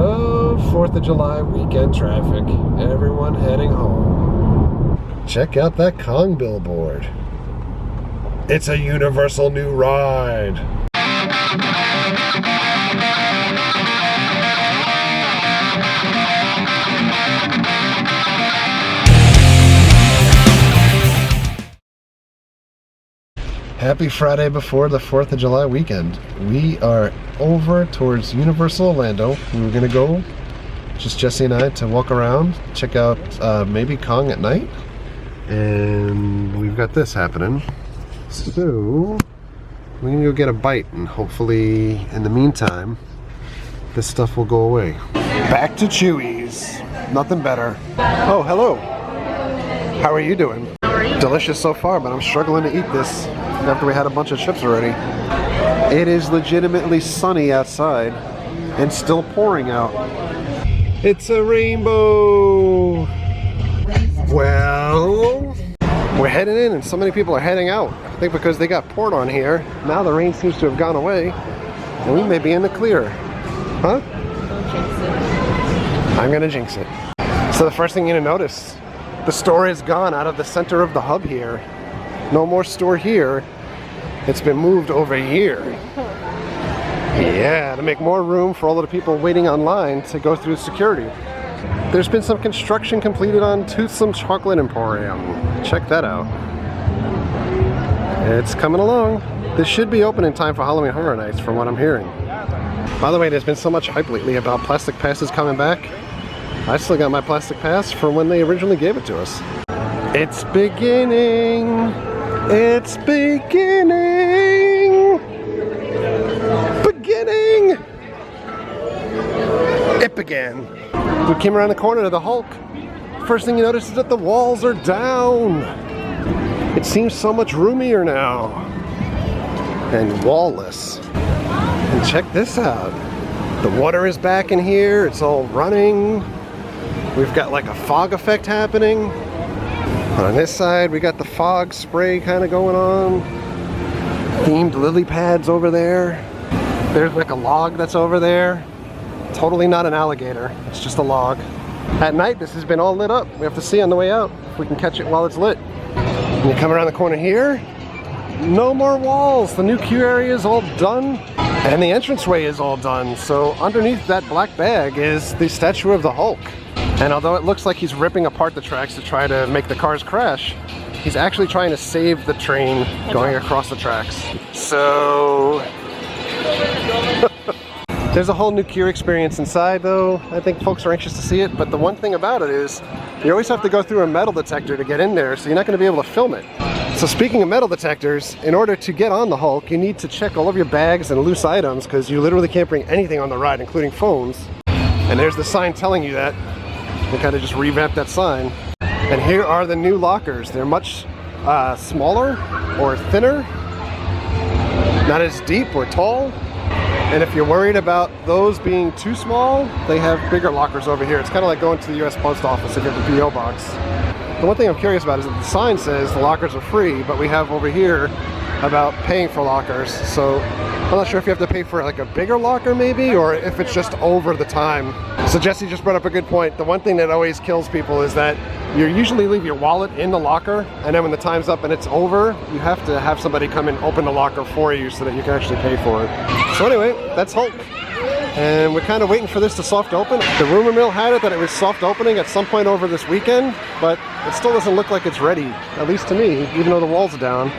Oh, 4th of July weekend traffic. Everyone heading home. Check out that Kong billboard. It's a universal new ride. Happy Friday before the 4th of July weekend. We are over towards Universal Orlando. We were gonna go, just Jesse and I, to walk around, check out maybe Kong at night. And we've got this happening. So, we're gonna go get a bite, and hopefully, in the meantime, this stuff will go away. Back to Chewy's. Nothing better. Oh, hello. How are you doing? How are you? Delicious so far, but I'm struggling to eat this after we had a bunch of chips already. It is legitimately sunny outside and still pouring out. It's a rainbow. Well, we're heading in and so many people are heading out. I think because they got poured on here. Now the rain seems to have gone away and we may be in the clear. Huh? Don't jinx it. I'm gonna jinx it. So the first thing you're gonna notice, the store is gone out of the center of the hub here. No more store here. It's been moved over here. Yeah, to make more room for all of the people waiting online to go through security. There's been some construction completed on Toothsome Chocolate Emporium. Check that out. It's coming along. This should be open in time for Halloween Horror Nights from what I'm hearing. By the way, there's been so much hype lately about plastic passes coming back. I still got my plastic pass from when they originally gave it to us. It's beginning. It's beginning. Beginning. It began. We came around the corner to the Hulk. First thing you notice is that the walls are down. It seems so much roomier now. And wallless. And check this out. The water is back in here. It's all running. We've got like a fog effect happening. On this side, we got the fog spray kind of going on. Themed lily pads over there. There's like a log that's over there. Totally not an alligator. It's just a log. At night, this has been all lit up. We have to see on the way out if we can catch it while it's lit. And you come around the corner here, no more walls. The new queue area is all done. And the entranceway is all done. So underneath that black bag is the statue of the Hulk. And although it looks like he's ripping apart the tracks to try to make the cars crash, he's actually trying to save the train going across the tracks. So there's a whole new queue experience inside though. I think folks are anxious to see it, but the one thing about it is you always have to go through a metal detector to get in there, so you're not going to be able to film it. So speaking of metal detectors, in order to get on the Hulk, you need to check all of your bags and loose items because you literally can't bring anything on the ride, including phones. And there's the sign telling you that. They kind of just revamped that sign. And here are the new lockers. They're much smaller or thinner, not as deep or tall. And if you're worried about those being too small, they have bigger lockers over here. It's kind of like going to the US Post Office if you have the P.O. box. The one thing I'm curious about is that the sign says the lockers are free, but we have over here about paying for lockers. So I'm not sure if you have to pay for like a bigger locker maybe, or if it's just over the time. So Jesse just brought up a good point. The one thing that always kills people is that you usually leave your wallet in the locker, and then when the time's up and it's over, you have to have somebody come and open the locker for you so that you can actually pay for it. So anyway, that's Hulk. And we're kind of waiting for this to soft open. The rumor mill had it that it was soft opening at some point over this weekend, but it still doesn't look like it's ready, at least to me, even though the walls are down.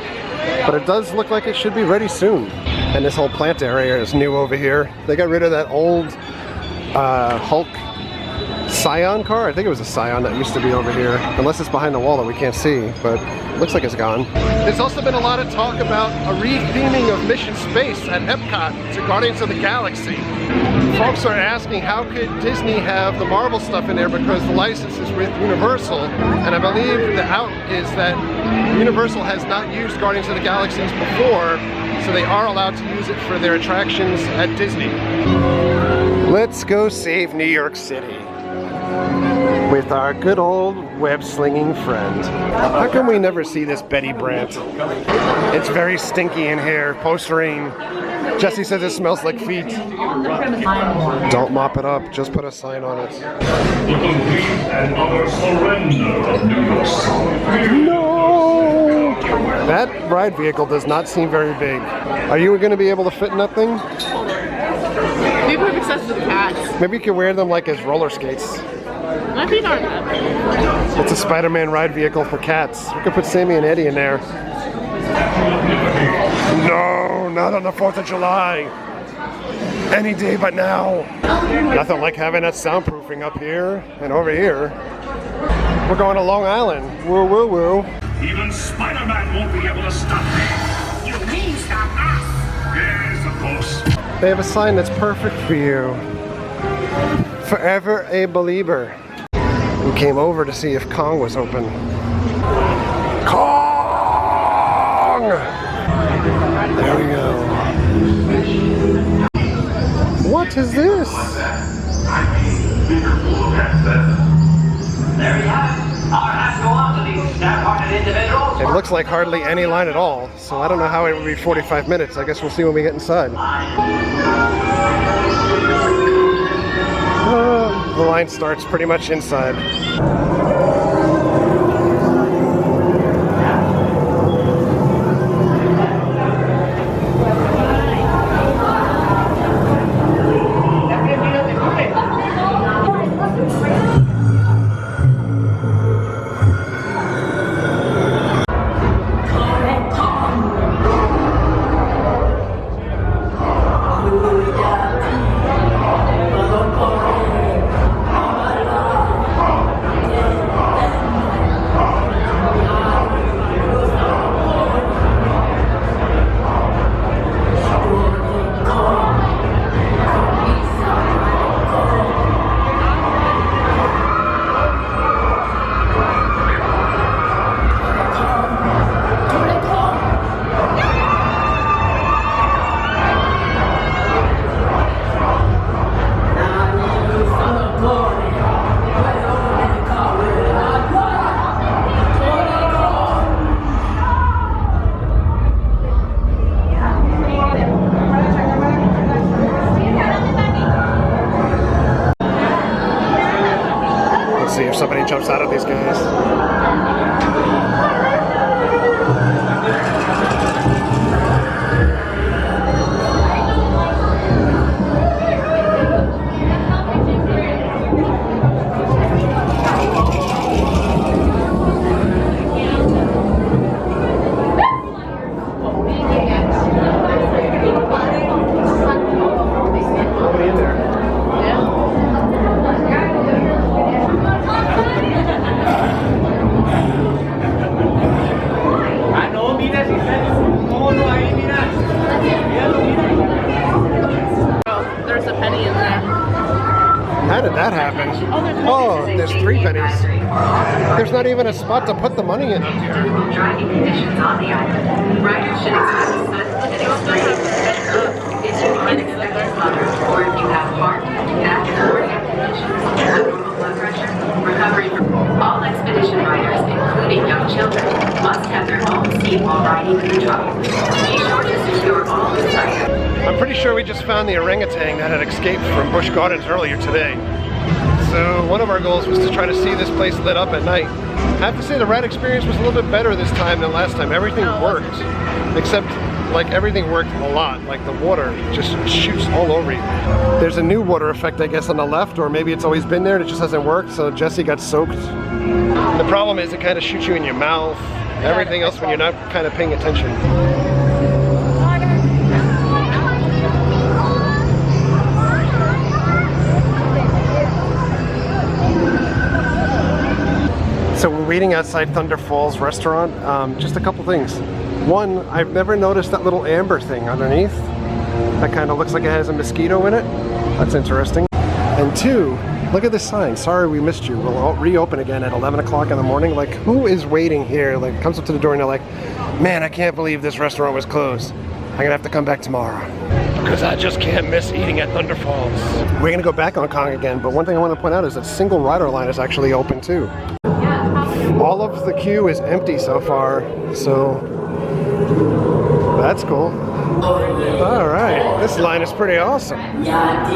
But it does look like it should be ready soon. And this whole plant area is new over here. They got rid of that old Hulk Scion car. I think it was a Scion that used to be over here. Unless it's behind the wall that we can't see, but it looks like it's gone. There's also been a lot of talk about a re-theming of Mission Space at Epcot to Guardians of the Galaxy. Folks are asking how could Disney have the Marvel stuff in there because the license is with Universal, and I believe the out is that Universal has not used Guardians of the Galaxies before, so they are allowed to use it for their attractions at Disney. Let's go save New York City. with our good old web-slinging friend. How come we never see this Betty Brant? It's very stinky in here, post-rain. Jesse says it smells like feet. Don't mop it up, just put a sign on it. The complete and utter surrender of New York City. No! That ride vehicle does not seem very big. Are you going to be able to fit in that thing? People are obsessed with cats. Maybe you can wear them like as roller skates. My feet aren't that big. It's a SpiderMan ride vehicle for cats. We could put Sammy and Eddie in there. No, not on the 4th of July. Any day but now. Nothing like having that soundproofing up here and over here. We're going to Long Island. Woo, woo, woo. Even SpiderMan won't be able to stop me. You mean stop us? Yes, of course. They have a sign that's perfect for you. Forever a believer. We came over to see if Kong was open. Kong! There we go. What is this? There you have it. Our hats go out to these stout-hearted individuals. It looks like hardly any line at all, so I don't know how it would be 45 minutes. I guess we'll see when we get inside. The line starts pretty much inside. Let's see if somebody jumps out of these guys. Nobody in there. There's a penny in there. How did that happen? Oh, there's 3 pennies. There's not even a spot to put the money in up here. Driving conditions on the island. Riders should expect sudden and extreme if you are unexpected flutter, or if you have heart, neck, or hip conditions, abnormal blood pressure, recovery from all expedition riders, including young children, must have their own seat while riding in the truck. Be sure to secure all the tires. I'm pretty sure we just found the orangutan that had escaped from Busch Gardens earlier today. So one of our goals was to try to see this place lit up at night. I have to say the ride experience was a little bit better this time than last time. Everything worked, except like everything worked a lot. Like the water just shoots all over you. There's a new water effect, I guess, on the left, or maybe it's always been there and it just hasn't worked, so Jesse got soaked. The problem is it kind of shoots you in your mouth, everything else when you're not kind of paying attention. So we're waiting outside Thunder Falls restaurant. Just a couple things. One, I've never noticed that little amber thing underneath. That kind of looks like it has a mosquito in it. That's interesting. And 2, look at this sign. Sorry we missed you. We'll reopen again at 11 o'clock in the morning. Like, who is waiting here? Like, comes up to the door and they're like, man, I can't believe this restaurant was closed. I'm gonna have to come back tomorrow because I just can't miss eating at Thunder Falls. We're gonna go back on Kong again, but one thing I want to point out is that single rider line is actually open too. All of the queue is empty so far, so that's cool. All right, this line is pretty awesome. Yeah,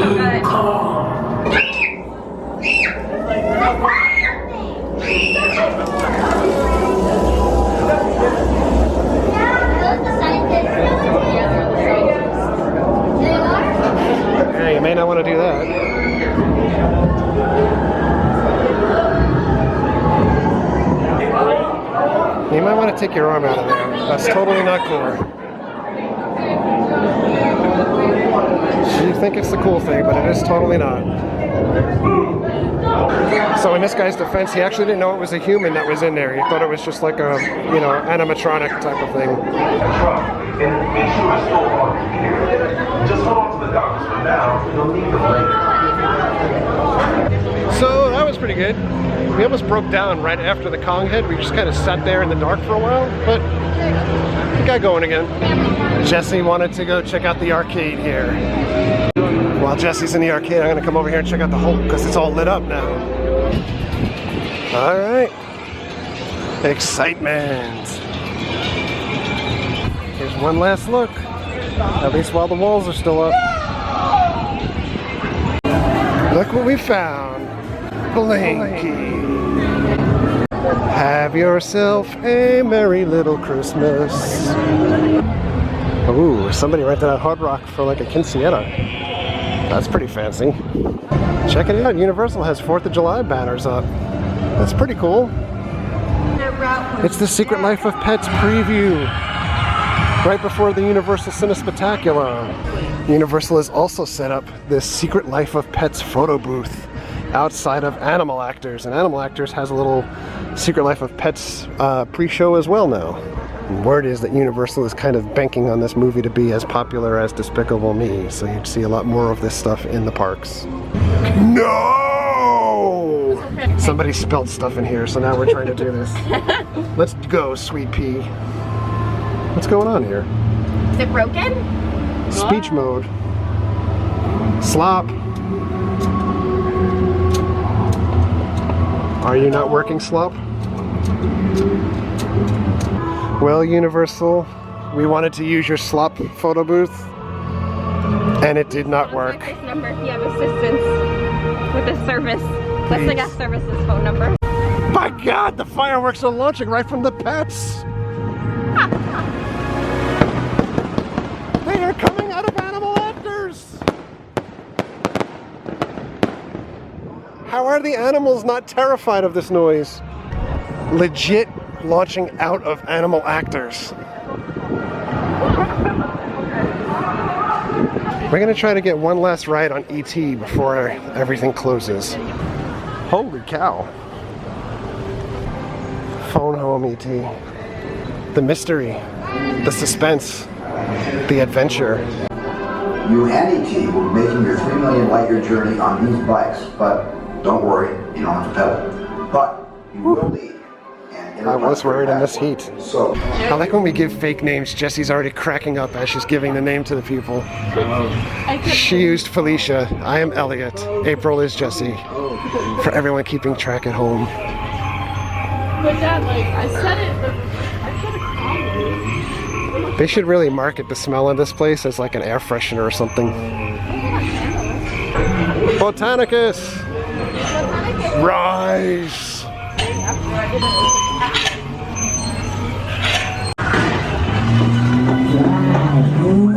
you may not want to do that. You might want to take your arm out of there. That's totally not cool. You think it's the cool thing, but it is totally not. So in this guy's defense, he actually didn't know it was a human that was in there. He thought it was just like a, you know, animatronic type of thing. Just hold on to the doctors for now. You'll need the break. So that was pretty good. We almost broke down right after the Kong head. We just kind of sat there in the dark for a while, but we got going again. Jesse wanted to go check out the arcade here. While Jesse's in the arcade, I'm gonna come over here and check out the Hulk because it's all lit up now. All right, excitement. Here's one last look, at least while the walls are still up. Look what we found, Blinky. Have yourself a merry little Christmas. Ooh, somebody rented out Hard Rock for like a quinceañera. That's pretty fancy. Check it out, Universal has 4th of July banners up. That's pretty cool. It's the Secret Life of Pets preview. Right before the Universal Cinespectacular. Universal has also set up this Secret Life of Pets photo booth outside of Animal Actors. And Animal Actors has a little Secret Life of Pets pre-show as well now. And word is that Universal is kind of banking on this movie to be as popular as Despicable Me, so you'd see a lot more of this stuff in the parks. No! Somebody spilled stuff in here, so now we're trying to do this. Let's go, Sweet Pea. What's going on here? Is it broken? Speech mode. Slop. Are you not working, Slop? Well, Universal, we wanted to use your Slop photo booth, and it did not work. This number if you have assistance with the service. That's the gas service's phone number. My God, the fireworks are launching right from the pets. They are coming out of Animal Actors. How are the animals not terrified of this noise? Legit launching out of Animal Actors. We're gonna try to get one last ride on E.T. before everything closes. Holy cow. Phone home, E.T. The mystery, the suspense, the adventure. You and E.T. will be making your 3 million light year journey on these bikes, but don't worry, you don't have to pedal. But you will lead. I was worried in this heat. So, I like when we give fake names. Jesse's already cracking up as she's giving the name to the people. She used Felicia. I am Elliot. April is Jesse. For everyone keeping track at home. But Dad, like, I said it, but I said it. They should really market the smell of this place as like an air freshener or something. Botanicus! Rise!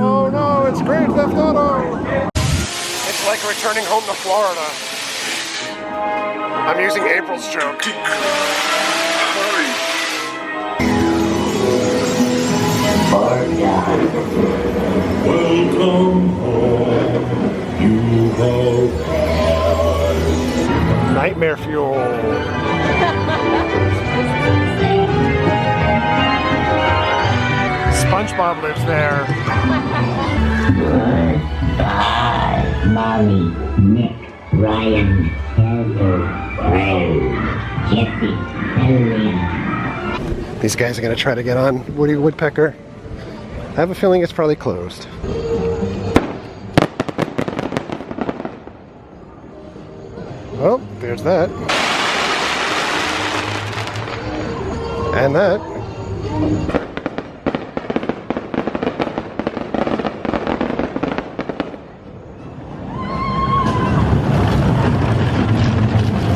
Oh no, it's Grand Theft Auto! It's like returning home to Florida. I'm using April's joke. Welcome home, you have Nightmare fuel. SpongeBob lives there. Goodbye, Molly, Nick, Ryan, Heather, Ray, Jesse, Elliot. These guys are gonna try to get on Woody Woodpecker. I have a feeling it's probably closed. Well, there's that. And that.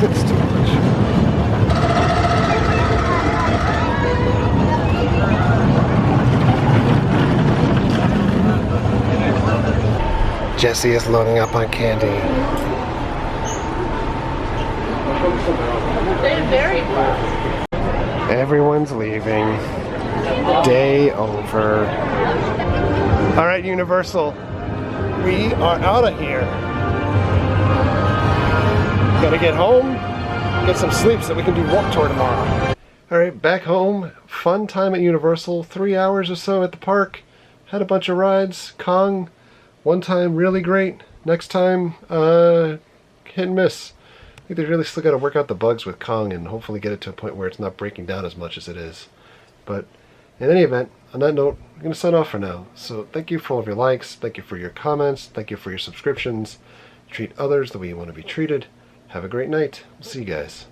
It's too much. Jesse is loading up on candy. Everyone's leaving. Day over. All right, Universal. We are out of here. Gotta get home, get some sleep so we can do Warped Tour tomorrow. All right, back home. Fun time at Universal. 3 hours or so at the park. Had a bunch of rides. Kong, one time really great. Next time, hit and miss. I think they really still got to work out the bugs with Kong and hopefully get it to a point where it's not breaking down as much as it is. But in any event, on that note, I'm going to sign off for now. So thank you for all of your likes, thank you for your comments, thank you for your subscriptions. Treat others the way you want to be treated. Have a great night. We'll see you guys.